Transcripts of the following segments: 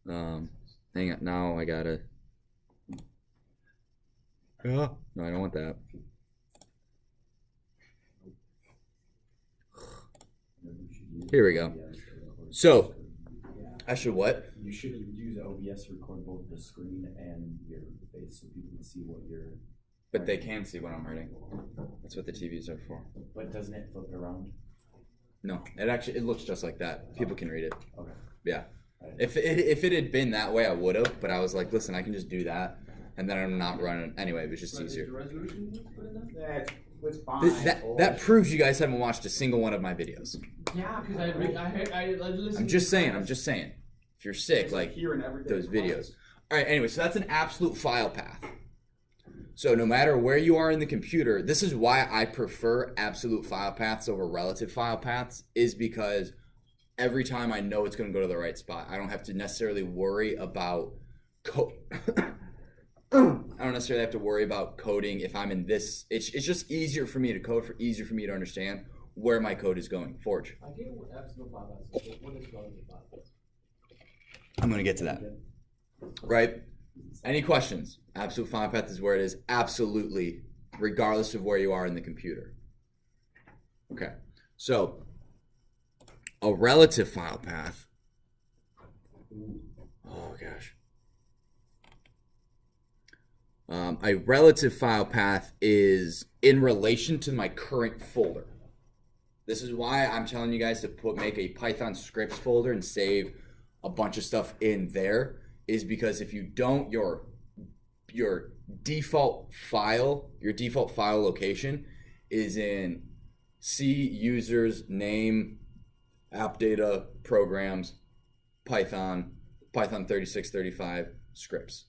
Hang on. Now I gotta. No, I don't want that. Here we go. So, I should what? You should use OBS to record both the screen and your face so people can see what you're. But they can see what I'm writing. That's what the TVs are for. But doesn't it flip it around? No, it looks just like that. People can read it. Okay. Yeah. If it had been that way, I would have. But I was like, listen, I can just do that, and then I'm not running anyway. It was just easier. Is the resolution put in there? It's fine. That proves you guys haven't watched a single one of my videos. Yeah, because I listened. I'm just saying. If you're sick, like those videos. All right. Anyway, so that's an absolute file path. So no matter where you are in the computer, this is why I prefer absolute file paths over relative file paths, is because every time I know it's going to go to the right spot. I don't have to necessarily worry about I don't necessarily have to worry about coding if I'm in this. It's just easier for me to code, easier for me to understand where my code is going. Forge. I get what absolute file paths is. What is relative file paths? I'm going to get to that. Right? Any questions? Absolute file path is where it is, absolutely, regardless of where you are in the computer. Okay. So, a relative file path. Oh, gosh. A relative file path is in relation to my current folder. This is why I'm telling you guys to make a Python scripts folder and save a bunch of stuff in there, is because if you don't, your default file location is in C, users, name, app data, programs, Python 3635, scripts.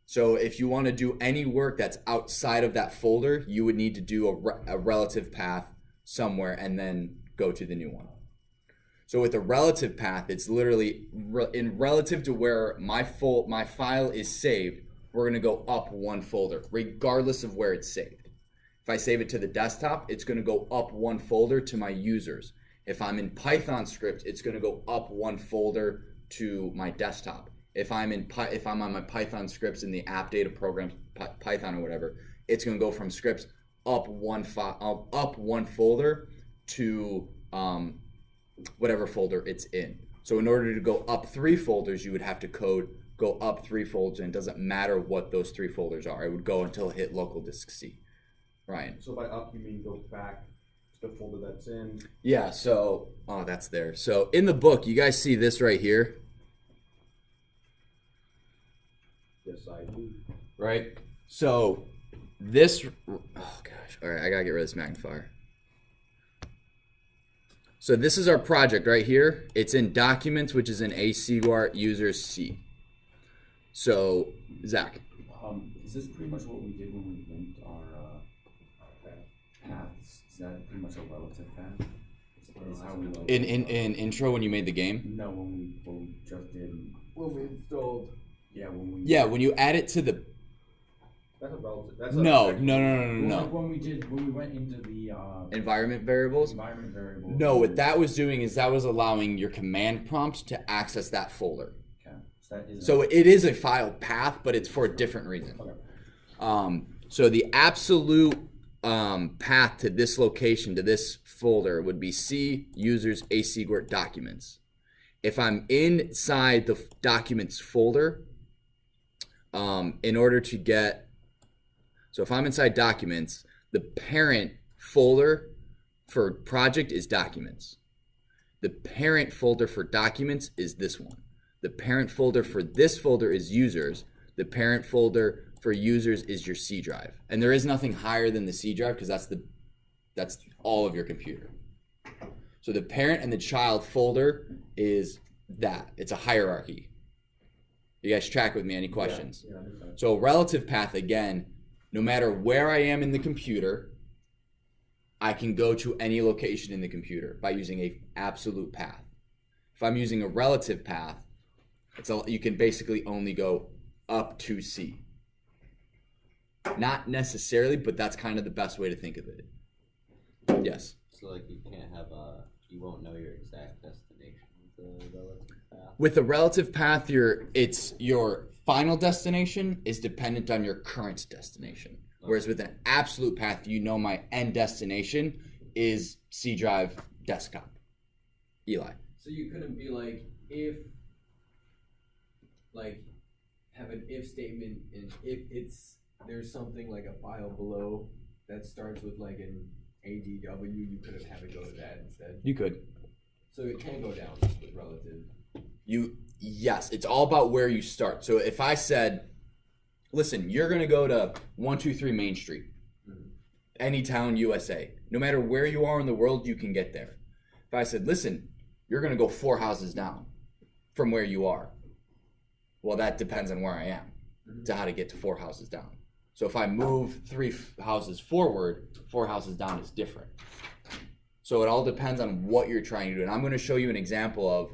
So if you want to do any work that's outside of that folder, you would need to do a relative path somewhere and then go to the new one. So with a relative path, it's literally in relative to where my file is saved, we're going to go up one folder, regardless of where it's saved. If I save it to the desktop, it's going to go up one folder to my users. If I'm in Python script, it's going to go up one folder to my desktop. If I'm on my Python scripts in the app data programs, Python or whatever, it's going to go from scripts up one folder to whatever folder it's in. So in order to go up 3 folders, you would have to go up 3 folders, and it doesn't matter what those 3 folders are. It would go until it hit local disk C. Ryan. So by up, you mean go back to the folder that's in? Yeah, so, that's there. So in the book, you guys see this right here? Yes, I do. Right? So this, oh gosh, all right, I gotta get rid of this magnifier. So this is our project right here. It's in documents, which is in ACGuart users C. So, Zach. Is this pretty much what we did when we linked our paths? Is that pretty much a relative path? Is how we in intro when you made the game? No, when we just did. When we installed. Yeah, when you add it to the. That's a relative. No. Like when we went into the environment variables. No, what that was doing is that was allowing your command prompt to access that folder. Okay. So it is a file path, but it's for a different reason. Okay. So the absolute path to this location, to this folder, would be C, users, ACGuart, documents. If I'm inside the documents folder, in order to get, so if I'm inside documents, the parent folder for project is documents. The parent folder for documents is this one. The parent folder for this folder is users. The parent folder for users is your C drive. And there is nothing higher than the C drive because that's all of your computer. So the parent and the child folder is that. It's a hierarchy. You guys track with me? Any questions? Yeah, so relative path, again, no matter where I am in the computer, I can go to any location in the computer by using an absolute path. If I'm using a relative path, you can basically only go up to C. Not necessarily, but that's kind of the best way to think of it. Yes? So like you can't have you won't know your exact destination with the relative path? With a relative path, it's your final destination is dependent on your current destination. Whereas with an absolute path, my end destination is C drive desktop. Eli. So you couldn't be like, if, like, have an if statement, and if there's something like a file below that starts with like an ADW, you could have it go to that instead. You could. So it can go down with relative. Yes, it's all about where you start. So if I said, listen, you're going to go to 123 Main Street, any town, USA. No matter where you are in the world, you can get there. If I said, listen, you're going to go 4 houses down from where you are. Well, that depends on where I am to how to get to 4 houses down. So if I move 3 houses forward, 4 houses down is different. So it all depends on what you're trying to do. And I'm going to show you an example of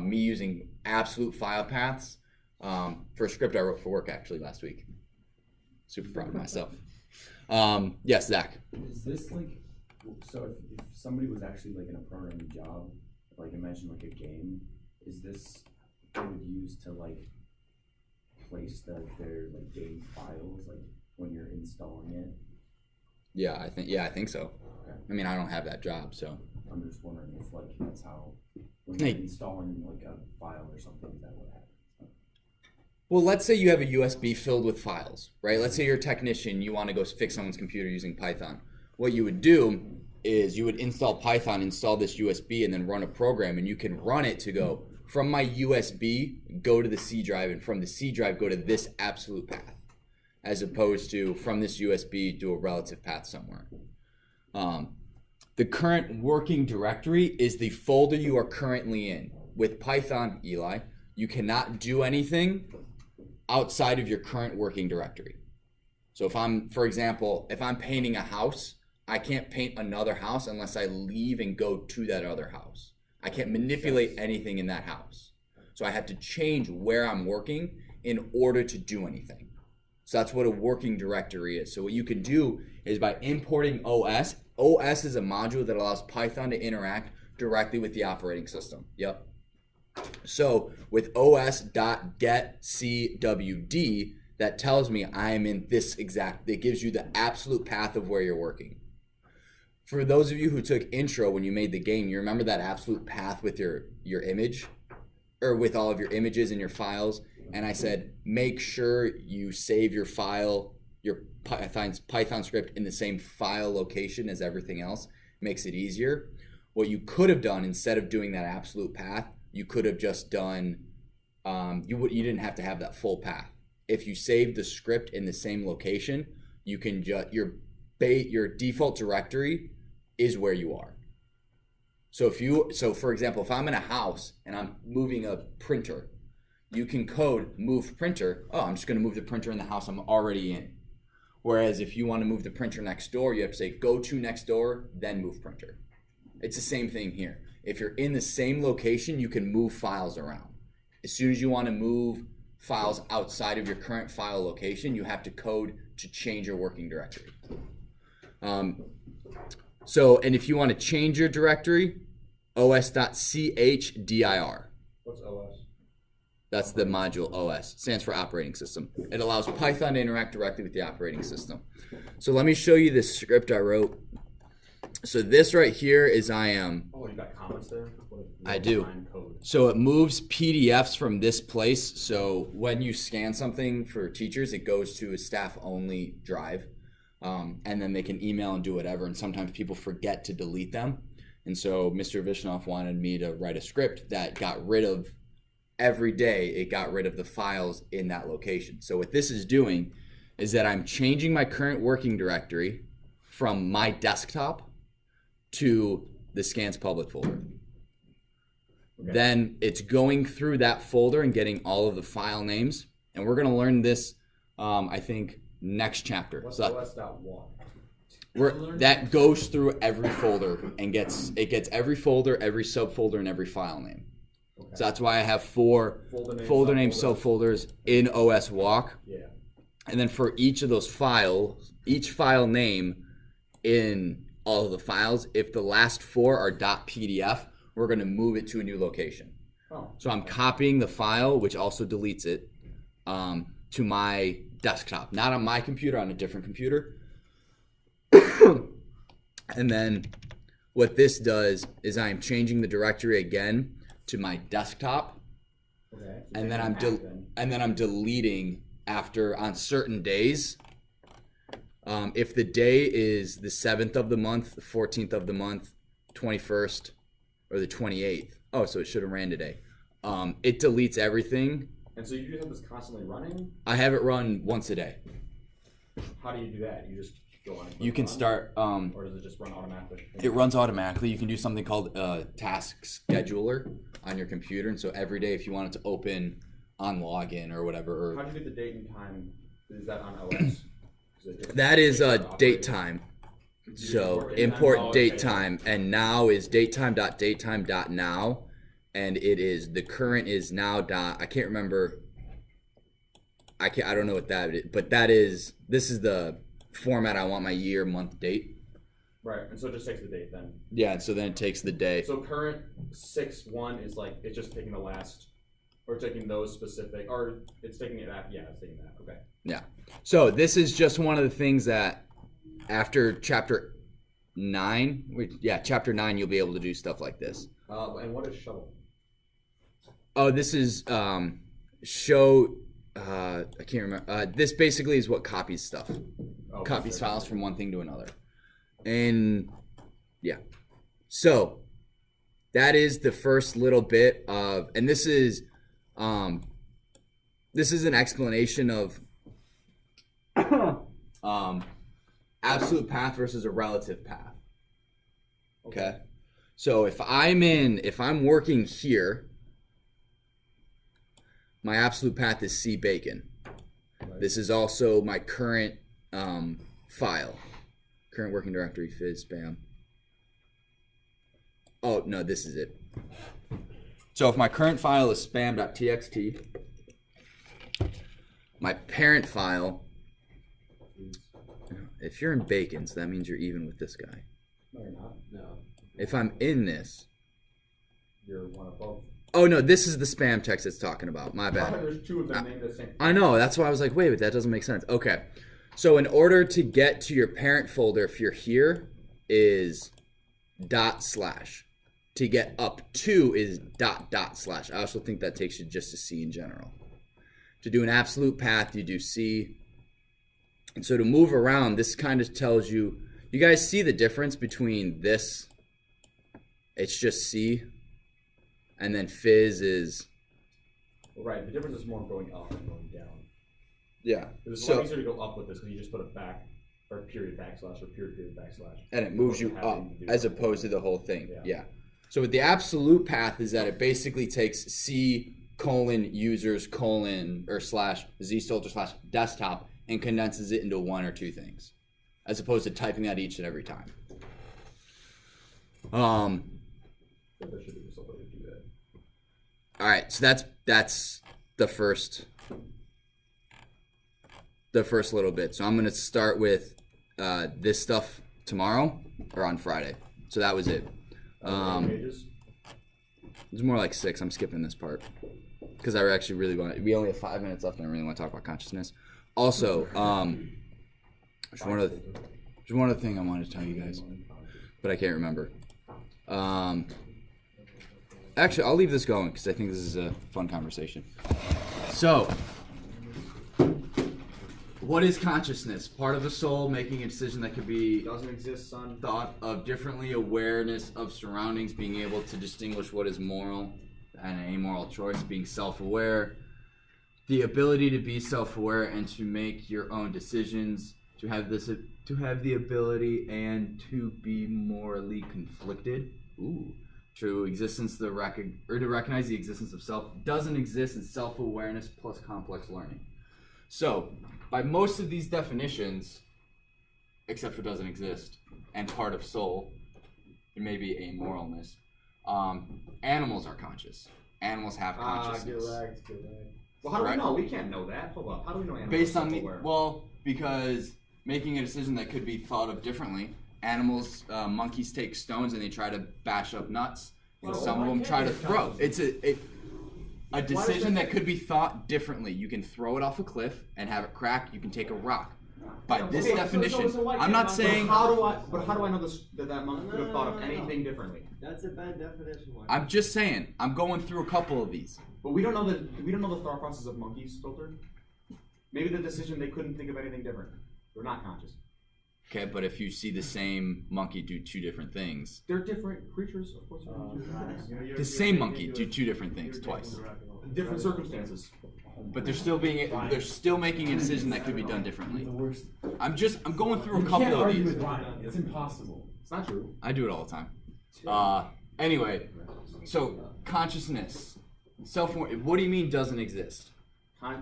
me using absolute file paths for a script I wrote for work actually last week. Super proud of myself. Yes, Zach. Is this like, so if somebody was actually like in a programming job, like imagine like a game, is this they would use to like place their like game files like when you're installing it? Yeah, I think so. Okay. I mean, I don't have that job, so. I'm just wondering if like that's how when you're installing like a file or something, is that what happens? Well, let's say you have a USB filled with files, right? Let's say you're a technician, you want to go fix someone's computer using Python. What you would do is you would install Python, install this USB, and then run a program, and you can run it to go from my USB, go to the C drive, and from the C drive, go to this absolute path, as opposed to from this USB, do a relative path somewhere. The current working directory is the folder you are currently in. With Python, Eli, you cannot do anything outside of your current working directory. So for example, if I'm painting a house, I can't paint another house unless I leave and go to that other house. I can't manipulate anything in that house. So I have to change where I'm working in order to do anything. So that's what a working directory is. So what you can do is by importing OS is a module that allows Python to interact directly with the operating system. Yep. So with os.getCwd, that tells me I am in this exact, it gives you the absolute path of where you're working. For those of you who took intro when you made the game, you remember that absolute path with your image, or with all of your images and your files. And I said, make sure you save your file, your Python script in the same file location as everything else. Makes it easier. What you could have done instead of doing that absolute path, you could have just done, you didn't have to have that full path. If you save the script in the same location, you can just, your default directory is where you are. So for example, if I'm in a house and I'm moving a printer, you can code move printer. Oh, I'm just going to move the printer in the house I'm already in. Whereas if you want to move the printer next door, you have to say go to next door, then move printer. It's the same thing here. If you're in the same location, you can move files around. As soon as you want to move files outside of your current file location, you have to code to change your working directory. And if you want to change your directory, os.chdr. What's OS? That's the module OS. Stands for operating system. It allows Python to interact directly with the operating system. So let me show you this script I wrote. So this right here is Oh, you got comments there? I do. Code? So it moves PDFs from this place. So when you scan something for teachers, it goes to a staff-only drive. And then they can email and do whatever. And sometimes people forget to delete them. And so Mr. Vishnoff wanted me to write a script that got rid of, every day, it got rid of the files in that location. So what this is doing is that I'm changing my current working directory from my desktop to the scans public folder. Okay. Then it's going through that folder and getting all of the file names. And we're going to learn this, I think, next chapter. What's so OS.1? That goes through every folder and gets every folder, every subfolder, and every file name. Okay. So that's why I have 4 folder name subfolders in OS walk. Yeah. And then for each of those files, each file name in all of the files, if the last 4 are .pdf, we're going to move it to a new location. Oh. So I'm copying the file, which also deletes it, to my desktop, not on my computer, on a different computer. And then what this does is I'm changing the directory again to my desktop, Okay. So and then then. I'm deleting after on certain days. If the day is the 7th of the month, the 14th of the month, 21st, or the 28th. Oh, so it should have ran today. It deletes everything. And so you just have this constantly running? I have it run once a day. How do you do that? You just go on and You can run? start. Or does it just run automatically? It runs automatically. You can do something called a task scheduler on your computer, and so every day, if you want it to open on login or whatever, How or do you get the date and time? Is that on OS? that is date time. So import date time, and now is datetime.datetime.now, and it is the current is now dot. I can't remember. I don't know what that is, but this is the format I want my year, month, date. Right, and so it just takes the date then. Yeah, so then it takes the day. So current 6/1 is like it's just taking the last, or taking those specific, or it's taking it that. Yeah, it's taking that. Okay. Yeah. So this is just one of the things that after chapter 9, chapter 9, you'll be able to do stuff like this. And what is shuttle? Oh, this is show. I can't remember. This basically is what copies stuff. Copies files from one thing to another. And yeah. So that is the first little bit of, and this is an explanation of absolute path versus a relative path. Okay. So if I'm working here, my absolute path is C bacon. Right. This is also my current file. Current working directory, fizz, spam. Oh, no, this is it. So if my current file is spam.txt, my parent file, if you're in bacon, so that means you're even with this guy. No, you're not. No. If I'm in this, You're one above. oh no, this is the spam text it's talking about. My bad. There's two of them named the same. I know, that's why I was like, wait, but that doesn't make sense. Okay. So in order to get to your parent folder, if you're here, is /. To get up to is .. I also think that takes you just to C in general. To do an absolute path, you do C. And so to move around, this kind of tells you, you guys see the difference between this, it's just C, and then fizz is, Right, the difference is more going up than going down. yeah. It's a lot easier to go up with this because you just put a back, or period backslash, or period backslash. And it moves you Having up to do as that. opposed to the whole thing. Yeah. Yeah. So with the absolute path is that it basically takes C:users : or /z soldier / desktop and condenses it into one or two things, as opposed to typing that each and every time. But there should be some way to do that. All right. So that's the first little bit. So I'm gonna start with this stuff tomorrow or on Friday. So that was it. Pages? It's more like 6. I'm skipping this part because I actually really want. We only have 5 minutes left, and I really want to talk about consciousness. Also, there's one other thing I wanted to tell you guys, but I can't remember. Actually, I'll leave this going because I think this is a fun conversation. So, what is consciousness? Part of the soul making a decision that could be Doesn't exist, son. thought of differently, awareness of surroundings, being able to distinguish what is moral and an amoral choice, being self-aware, the ability to be self-aware and to make your own decisions, to have the ability and to be morally conflicted. To recognize the existence of self doesn't exist in self-awareness plus complex learning. So, by most of these definitions, except for doesn't exist, and part of soul, it may be amoralness, animals are conscious. Animals have consciousness. Well, how do Right. we know? We can't know that. Hold up. How do we know animals Based are on self-aware? because making a decision that could be thought of differently. Animals, monkeys take stones and they try to bash up nuts, and Well, some of them try to throw. a decision that could be thought differently. You can throw it off a cliff and have it crack. You can take a rock. By this definition, I'm not saying. How do I know that monk could have thought of anything differently? That's a bad definition. I'm just saying. I'm going through a couple of these. But we don't know the thought process of monkeys, Filter. Maybe the decision they couldn't think of anything different. They're not conscious. Okay, but if you see the same monkey do two different things, They're different creatures, of course. the same monkey do two different things twice. Different circumstances. But they're still making a decision that could be done differently. The worst. I'm going through a You couple can't of argue these. with Ryan. It's impossible. It's not true. I do it all the time. Anyway, so consciousness, what do you mean doesn't exist?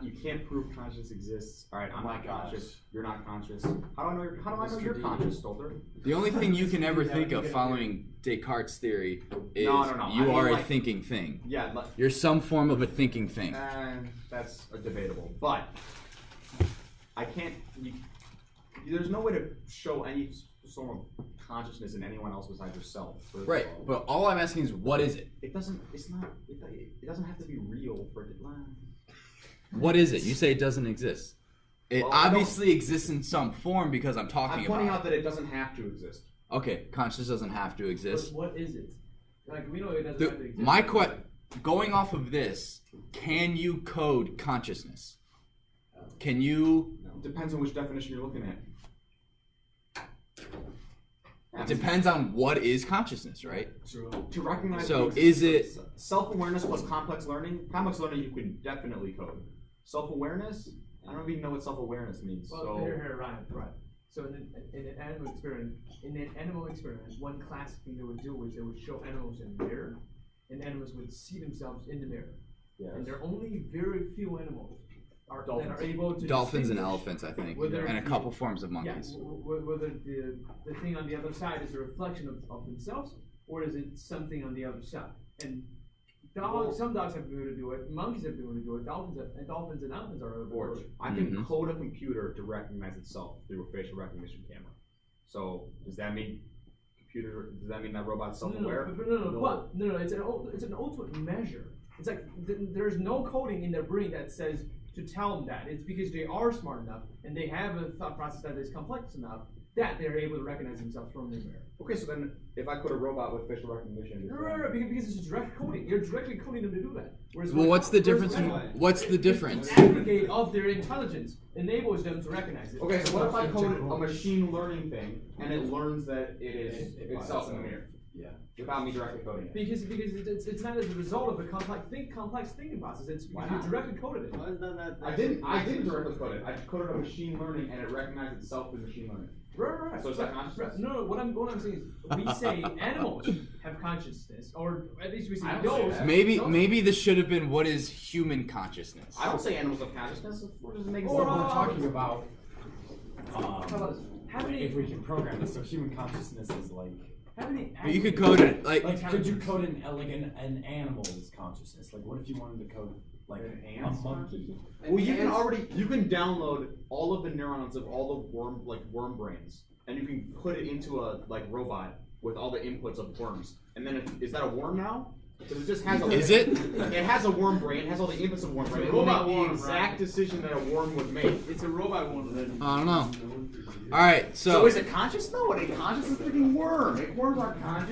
You can't prove conscious exists. All right, I'm not conscious. You're not conscious. How do I know you're conscious, Stolter? The only thing you can ever think of following Descartes' theory is No. you are a like, thinking thing. Yeah, You're some form of a thinking thing. that's debatable. But I can't. There's no way to show any sort of consciousness in anyone else besides yourself. Right, but all I'm asking is, what is it? It doesn't. It's not. It doesn't have to be real for it to. What is it? You say it doesn't exist. It Well, obviously exists in some form because I'm talking I'm pointing about out that it doesn't have to exist. it. Okay, consciousness doesn't have to exist. What is it? Like we know it doesn't have to exist. Going off of this, can you code consciousness? Can you? Depends on which definition you're looking at. It depends on what is consciousness, right? To recognize. So the is existence it- of self-awareness plus complex learning? Complex learning you can definitely code. Self-awareness? I don't even know what self-awareness means. Well, so here, Ryan, right. So in an animal experiment, one classic thing they would do is they would show animals in a mirror, and animals would see themselves in the mirror. yes. And there are only very few animals that Dolphins. are able to Dolphins and distinguish elephants, I think, whether and a the- couple forms of Yeah, monkeys. whether the thing on the other side is a reflection of themselves, or is it something on the other side? And some dogs have been able to do it, monkeys have been able to do it, dolphins and elephants are able Forge. to do it. I can Mhm. code a computer to recognize itself through a facial recognition camera. So does that mean that robot's self-aware? No. It's an ultimate measure. It's like there's no coding in their brain that says to tell them that. It's because they are smart enough and they have a thought process that is complex enough that they're able to recognize themselves from the mirror. Okay, so then if I code a robot with facial recognition, No, because it's direct coding. You're directly coding them to do that. Well, what's the difference? What's the difference? The aggregate of their intelligence enables them to recognize it. okay, so what if I code a machine learning thing and it learns that it is It itself in the itself. mirror Yeah. without me directly coding it? Because it's not as a result of a complex thinking process. It's Why because you not? directly coded it. Why is that? I didn't directly code it. I coded a machine learning and it recognized itself as machine learning. Right. So is that consciousness? No. What I'm saying is, we say animals have consciousness, or at least we say I don't say those. that. Maybe this should have been, what is human consciousness? I don't say animals have consciousness. We're just making What Or, we're talking about, How about this? How many? if we can program this, so human consciousness is like, How many? But you could code it like, like could you code an animal's consciousness? Like, what if you wanted to code like An a ant's monkey? Well, you can download all of the neurons of all the worm brains, and you can put it into a robot with all the inputs of worms. And then is that a worm now? Because it just has Is it? It has a worm brain. It has all the inputs of a worm brain. It will Robot make the worm, exact right? decision that a worm would make. It's a robot one. I don't know. All right, So is it conscious? No, it ain't conscious. It's a freaking worm. Worms aren't conscious.